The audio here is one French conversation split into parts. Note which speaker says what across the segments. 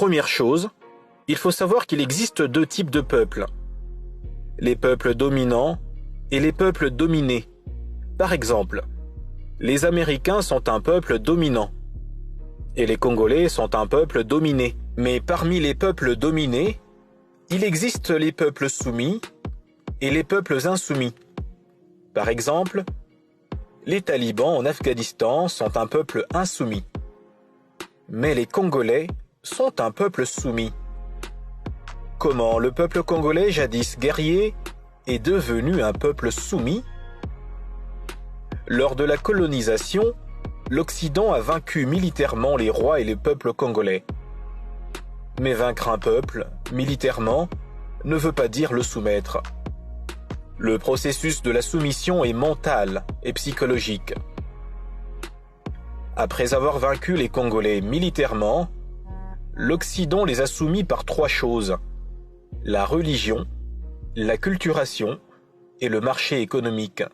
Speaker 1: Première chose, il faut savoir qu'il existe deux types de peuples. Les peuples dominants et les peuples dominés. Par exemple, les Américains sont un peuple dominant et les Congolais sont un peuple dominé. Mais parmi les peuples dominés, il existe les peuples soumis et les peuples insoumis. Par exemple, les talibans en Afghanistan sont un peuple insoumis. Mais les Congolais sont un peuple soumis. Comment le peuple congolais, jadis guerrier, est devenu un peuple soumis? Lors de la colonisation, l'Occident a vaincu militairement les rois et les peuples congolais. Mais vaincre un peuple, militairement, ne veut pas dire le soumettre. Le processus de la soumission est mental et psychologique. Après avoir vaincu les Congolais militairement, l'Occident les a soumis par trois choses: la religion, la culturation et le marché économique.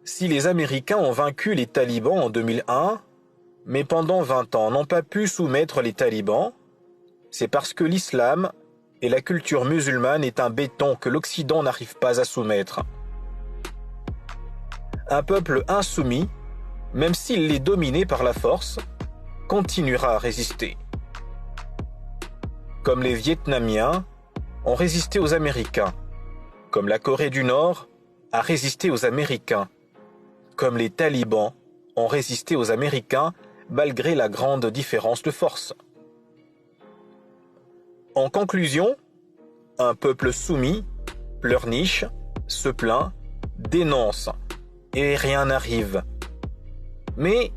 Speaker 1: Si les Américains ont vaincu les talibans en 2001, mais pendant 20 ans n'ont pas pu soumettre les talibans, c'est parce que l'islam et la culture musulmane est un béton que l'Occident n'arrive pas à soumettre. Un peuple insoumis, même s'il est dominé par la force, continuera à résister. Comme les Vietnamiens ont résisté aux Américains, comme la Corée du Nord a résisté aux Américains, comme les talibans ont résisté aux Américains malgré la grande différence de force. En conclusion, un peuple soumis pleurniche, se plaint, dénonce, et rien n'arrive. Mais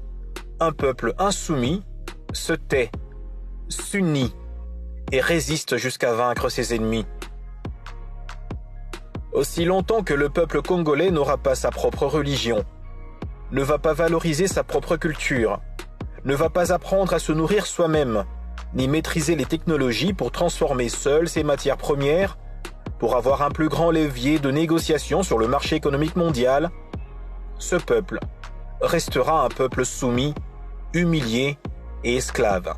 Speaker 1: un peuple insoumis se tait, s'unit et résiste jusqu'à vaincre ses ennemis. Aussi longtemps que le peuple congolais n'aura pas sa propre religion, ne va pas valoriser sa propre culture, ne va pas apprendre à se nourrir soi-même, ni maîtriser les technologies pour transformer seul ses matières premières, pour avoir un plus grand levier de négociation sur le marché économique mondial, ce peuple restera un peuple soumis, humilié et esclave.